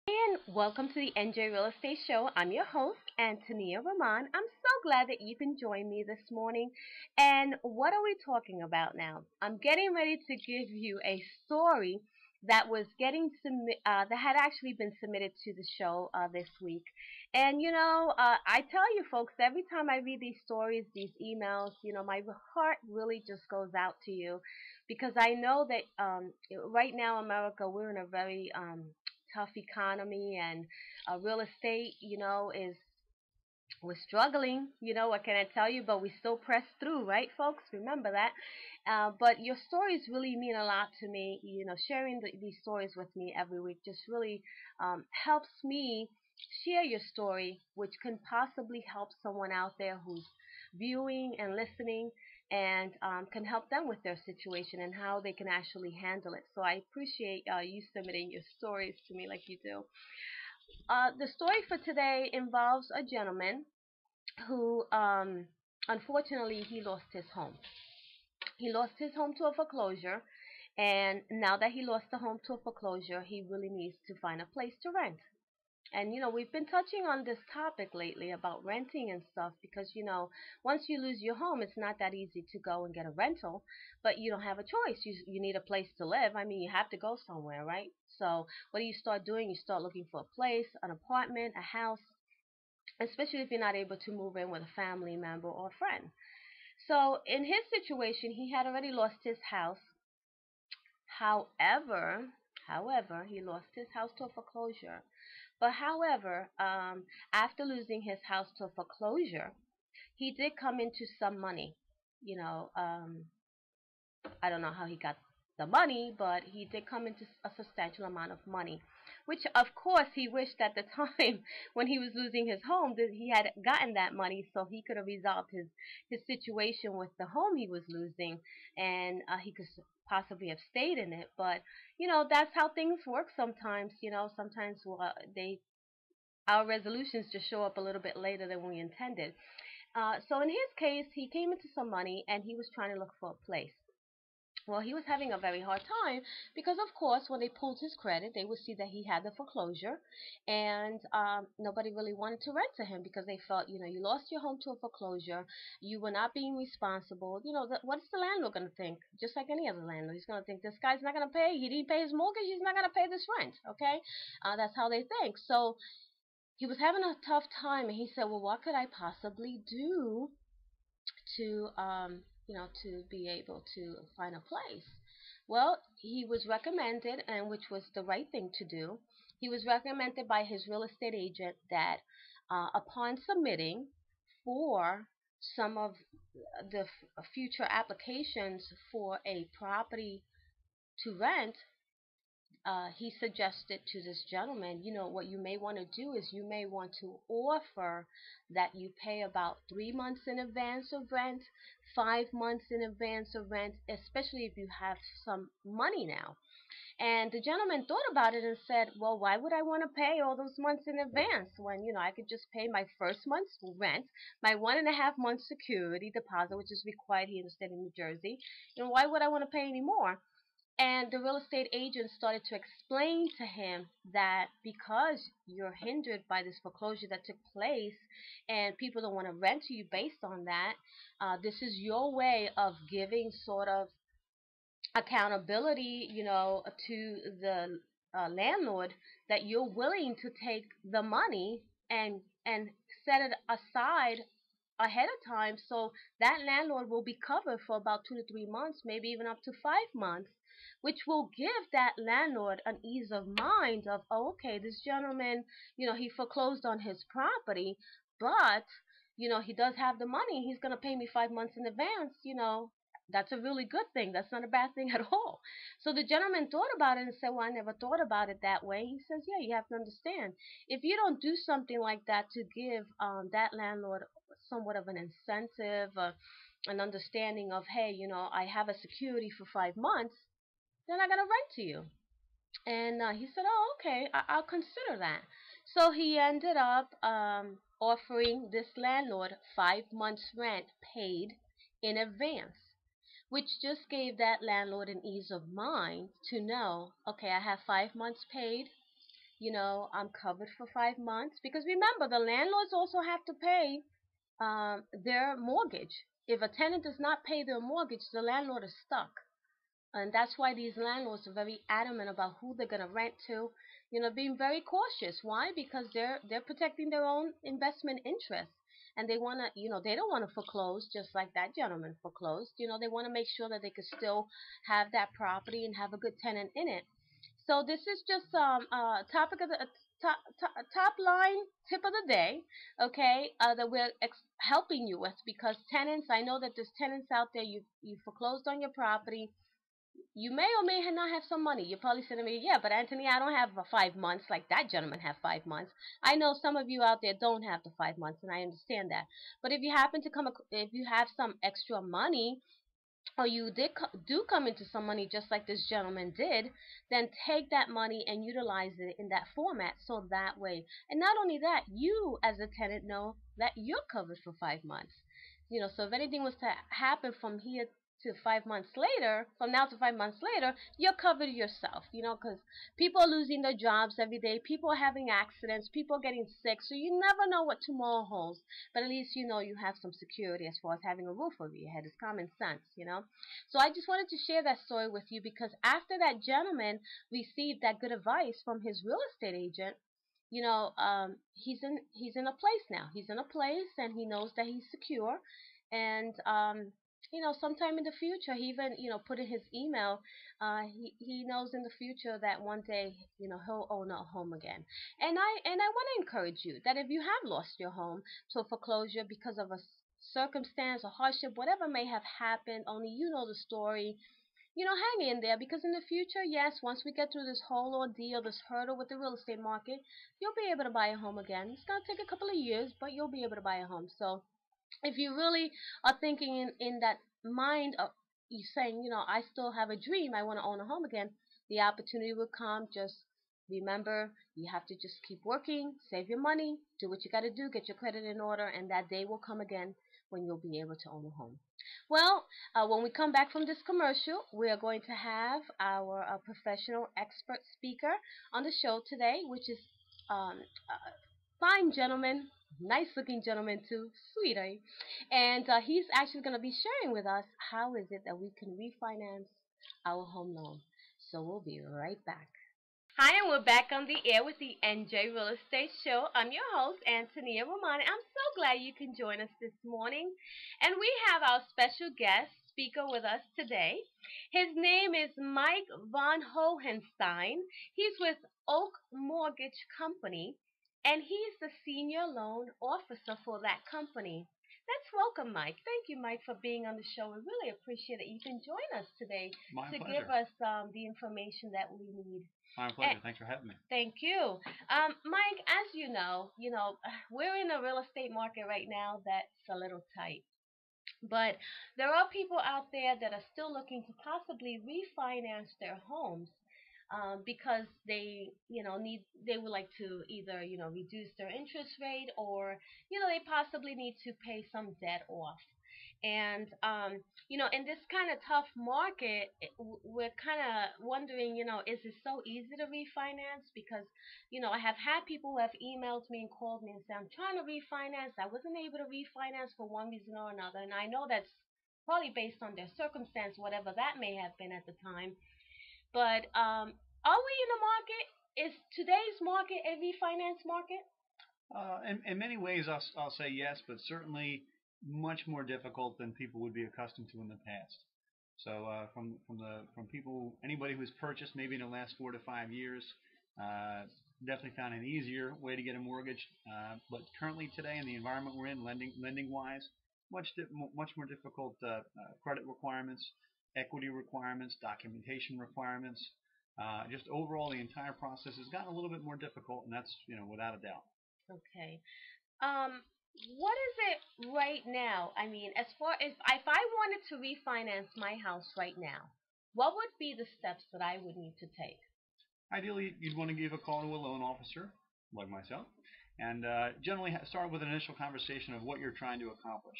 And welcome to the NJ Real Estate Show. I'm your host, Antonia Rahman. I'm so glad that you can join me this morning. And what are we talking about now? I'm getting ready to give you a story that was that had actually been submitted to the show this week. And I tell you folks, every time I read these stories, these emails, my heart really just goes out to you because I know that right now, America, we're in a very tough economy, and real estate, is we're struggling. What can I tell you? But we still press through, right, folks? Remember that. But your stories really mean a lot to me. Sharing these stories with me every week just really helps me share your story, which can possibly help someone out there who's viewing and listening, and can help them with their situation and how they can actually handle it. So I appreciate you submitting your stories to me like you do. The story for today involves a gentleman who, unfortunately, he lost his home. He lost his home to a foreclosure, and now that he lost the home to a foreclosure, he really needs to find a place to rent. And we've been touching on this topic lately about renting and stuff because once you lose your home, it's not that easy to go and get a rental, but you don't have a choice. You need a place to live. I mean, you have to go somewhere, right? So what do you start doing? You start looking for a place, an apartment, a house, especially if you're not able to move in with a family member or a friend. So in his situation, he had already lost his house. However, he lost his house to a foreclosure. But however, after losing his house to a foreclosure, he did come into some money. You know, um, I don't know how he got the money, but he did come into a substantial amount of money, which of course he wished at the time when he was losing his home that he had gotten that money so he could have resolved his situation with the home he was losing, and he could possibly have stayed in it. But that's how things work sometimes. Sometimes they our resolutions just show up a little bit later than we intended. So in his case, he came into some money and he was trying to look for a place. Well, he was having a very hard time because, of course, when they pulled his credit, they would see that he had the foreclosure, and nobody really wanted to rent to him because they felt, you lost your home to a foreclosure, you were not being responsible. What's the landlord going to think? Just like any other landlord, he's going to think this guy's not going to pay. He didn't pay his mortgage. He's not going to pay this rent. Okay, that's how they think. So he was having a tough time, and he said, "Well, what could I possibly do to to be able to find a place?" Well, he was recommended, and which was the right thing to do. He was recommended by his real estate agent that upon submitting for some of the future applications for a property to rent, he suggested to this gentleman, what you may want to do is you may want to offer that you pay about 3 months in advance of rent, 5 months in advance of rent, especially if you have some money now. And the gentleman thought about it and said, well, why would I want to pay all those months in advance when, I could just pay my first month's rent, my 1.5 months security deposit, which is required here in the state of New Jersey. Why would I want to pay any more? And the real estate agent started to explain to him that because you're hindered by this foreclosure that took place and people don't want to rent to you based on that, this is your way of giving sort of accountability, to the landlord, that you're willing to take the money and set it aside ahead of time, so that landlord will be covered for about 2 to 3 months, maybe even up to 5 months, which will give that landlord an ease of mind of, oh, okay, this gentleman, he foreclosed on his property, but he does have the money. He's going to pay me 5 months in advance. That's a really good thing. That's not a bad thing at all. So the gentleman thought about it and said, well, I never thought about it that way. He says, yeah, you have to understand. If you don't do something like that to give that landlord somewhat of an incentive, an understanding of, hey, I have a security for 5 months, they're not going to rent to you. And he said, oh, okay, I'll consider that. So he ended up offering this landlord 5 months rent paid in advance, which just gave that landlord an ease of mind to know, okay, I have 5 months paid. I'm covered for 5 months. Because remember, the landlords also have to pay their mortgage. If a tenant does not pay their mortgage, the landlord is stuck. And that's why these landlords are very adamant about who they're going to rent to, being very cautious. Why? Because they're protecting their own investment interests. And they want to, they don't want to foreclose just like that gentleman foreclosed. They want to make sure that they could still have that property and have a good tenant in it. So this is just topic of the top line tip of the day, okay? That we're helping you with, because tenants. I know that there's tenants out there. You foreclosed on your property. You may or may not have some money. You're probably saying to me, yeah, but Anthony, I don't have 5 months like that gentleman have 5 months. I know some of you out there don't have the 5 months, and I understand that. But if you happen to if you have some extra money, or you do come into some money just like this gentleman did, then take that money and utilize it in that format, so that way, and not only that, you as a tenant know that you're covered for 5 months. So if anything was to happen from here to 5 months later, from now to 5 months later, you're covered yourself, because people are losing their jobs every day, people are having accidents, people are getting sick, so you never know what tomorrow holds. But at least you have some security as far as having a roof over your head. It's common sense. So I just wanted to share that story with you, because after that gentleman received that good advice from his real estate agent, he's in a place now. He's in a place, and he knows that he's secure. And sometime in the future, he even put in his email. He knows in the future that one day he'll own a home again. And I want to encourage you that if you have lost your home to a foreclosure because of a circumstance or hardship, whatever may have happened, only you know the story. Hang in there, because in the future, yes, once we get through this whole ordeal, this hurdle with the real estate market, you'll be able to buy a home again. It's going to take a couple of years, but you'll be able to buy a home. So if you really are thinking in that mind of you saying, I still have a dream, I want to own a home again, the opportunity will come. Just remember, you have to just keep working, save your money, do what you got to do, get your credit in order, and that day will come again when you'll be able to own a home. Well, when we come back from this commercial, we are going to have our professional expert speaker on the show today, which is fine gentleman, nice looking gentleman too, sweetie. And he's actually going to be sharing with us how is it that we can refinance our home loan. So we'll be right back. Hi, and we're back on the air with the NJ Real Estate Show. I'm your host, Antonia Romani. I'm so glad you can join us this morning. And we have our special guest speaker with us today. His name is Mike von Hohenstein. He's with Oak Mortgage Company, and he's the senior loan officer for that company. Let's welcome Mike. Thank you, Mike, for being on the show. We really appreciate that you can join us today My to pleasure. give us the information that we need. My pleasure. Thanks for having me. Thank you. Mike, as we're in a real estate market right now that's a little tight. But there are people out there that are still looking to possibly refinance their homes, because they would like to either reduce their interest rate, or they possibly need to pay some debt off. And in this kind of tough market, we're kind of wondering, is it so easy to refinance? Because I have had people who have emailed me and called me and said, I'm trying to refinance. I wasn't able to refinance for one reason or another, and I know that's probably based on their circumstance, whatever that may have been at the time. But are we in a market? Is today's market a refinance market? In many ways, I'll say yes, but certainly much more difficult than people would be accustomed to in the past. So from people, anybody who's purchased maybe in the last 4 to 5 years, definitely found an easier way to get a mortgage. But currently today, in the environment we're in, lending wise, much more difficult credit requirements, equity requirements, documentation requirements. Just overall, the entire process has gotten a little bit more difficult, and that's without a doubt. Okay. What is it right now? I mean, as far as if I wanted to refinance my house right now, what would be the steps that I would need to take? Ideally, you'd want to give a call to a loan officer, like myself, and generally start with an initial conversation of what you're trying to accomplish.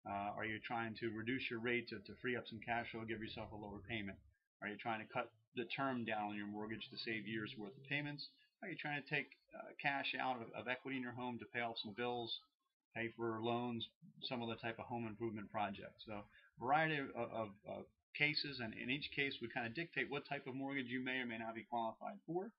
Are you trying to reduce your rate to free up some cash flow, give yourself a lower payment? Are you trying to cut the term down on your mortgage to save years worth of payments? Are you trying to take cash out of equity in your home to pay off some bills, pay for loans, some other type of home improvement project? So variety of cases, and in each case would kind of dictate what type of mortgage you may or may not be qualified for.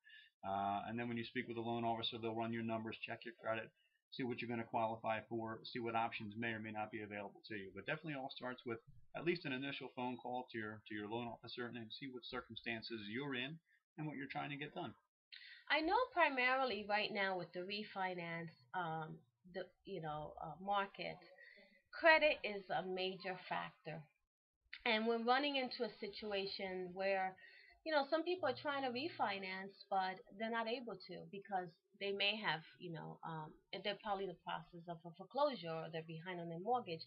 And then when you speak with a loan officer, they'll run your numbers, check your credit, see what you're going to qualify for, see what options may or may not be available to you. But definitely all starts with at least an initial phone call to your loan officer and then see what circumstances you're in and what you're trying to get done. I know primarily right now with the refinance, the market, credit is a major factor, and we're running into a situation where, some people are trying to refinance, but they're not able to because they may have, they're probably in the process of a foreclosure or they're behind on their mortgage.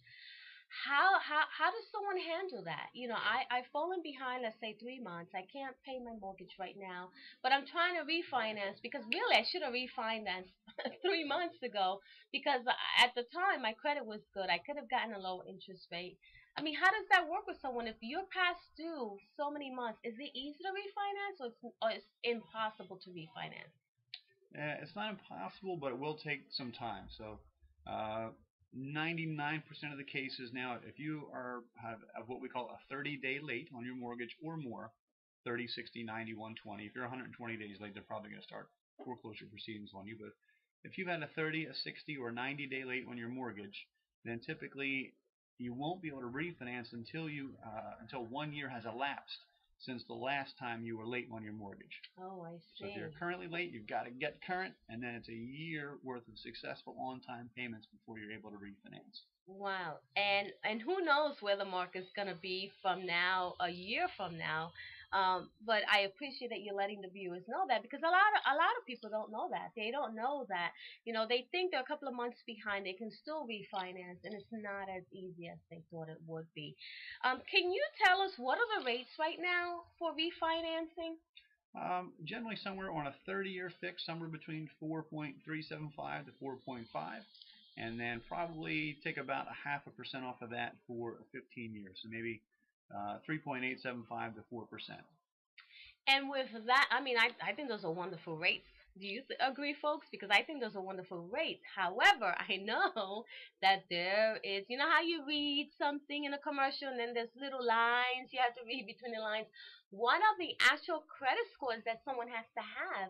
How does someone handle that? I've fallen behind, let's say 3 months. I can't pay my mortgage right now, but I'm trying to refinance because really I should have refinanced 3 months ago because at the time my credit was good. I could have gotten a low interest rate. I mean, how does that work with someone if you're past due so many months? Is it easy to refinance or it's impossible to refinance? It's not impossible, but it will take some time. So, 99% of the cases now, if you have what we call a 30-day late on your mortgage or more, 30, 60, 90, 120. If you're 120 days late, they're probably going to start foreclosure proceedings on you. But if you've had a 30, a 60, or 90-day late on your mortgage, then typically you won't be able to refinance until 1 year has elapsed since the last time you were late on your mortgage. Oh, I So if see. you're currently late, you've got to get current, and then it's a year worth of successful on-time payments before you're able to refinance. Wow. And who knows where the market's gonna be from now, a year from now. But I appreciate that you're letting the viewers know that because a lot of people don't know that. They don't know that. They think they're a couple of months behind. They can still refinance, and it's not as easy as they thought it would be. Can you tell us what are the rates right now for refinancing? Generally, somewhere on a 30-year fix, somewhere between 4.375 to 4.5, and then probably take about a 0.5% off of that for 15 years. So maybe 3.875 to 4%. And with that, I mean, I think those are wonderful rates. Do you agree, folks? Because I think those are wonderful rates. However, I know that there is, how you read something in a commercial and then there's little lines you have to read between the lines. What are the actual credit scores that someone has to have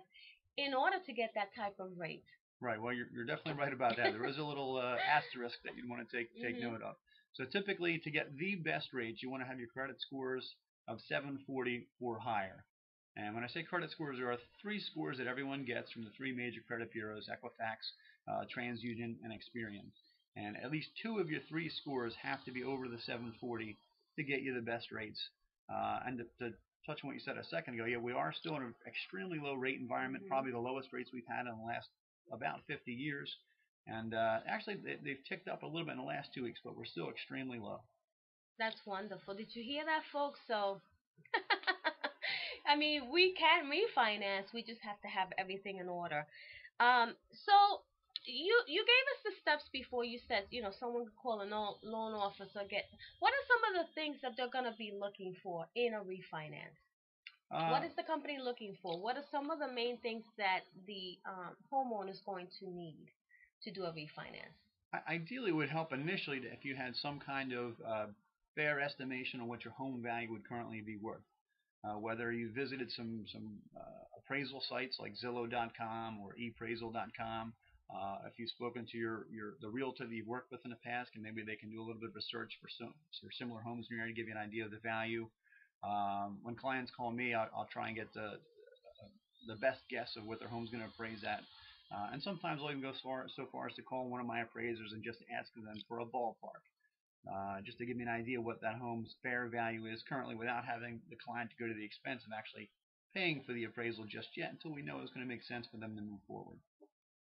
in order to get that type of rate? Right. Well, you're definitely right about that. There is a little asterisk that you want to take note of. So typically, to get the best rates, you want to have your credit scores of 740 or higher. And when I say credit scores, there are 3 scores that everyone gets from the 3 major credit bureaus: Equifax, TransUnion, and Experian. And at least 2 of your 3 scores have to be over the 740 to get you the best rates. And to touch on what you said a second ago, yeah, we are still in an extremely low rate environment, probably the lowest rates we've had in the last about 50 years. And actually, they've ticked up a little bit in the last 2 weeks, but we're still extremely low. That's wonderful. Did you hear that, folks? So, I mean, we can refinance. We just have to have everything in order. So you gave us the steps before. You said, someone could call a loan officer. What are some of the things that they're gonna be looking for in a refinance? What is the company looking for? What are some of the main things that the homeowner is going to need to do a refinance? Ideally, it would help initially if you had some kind of fair estimation on what your home value would currently be worth. Whether you visited some appraisal sites like Zillow.com or ePraisal.com, if you've spoken to the realtor that you've worked with in the past, and maybe they can do a little bit of research for similar homes in your area to give you an idea of the value. When clients call me, I'll try and get the best guess of what their home's going to appraise at. And sometimes I'll even go so far as to call one of my appraisers and just ask them for a ballpark. Just to give me an idea what that home's fair value is currently without having the client to go to the expense of actually paying for the appraisal just yet until we know it's going to make sense for them to move forward.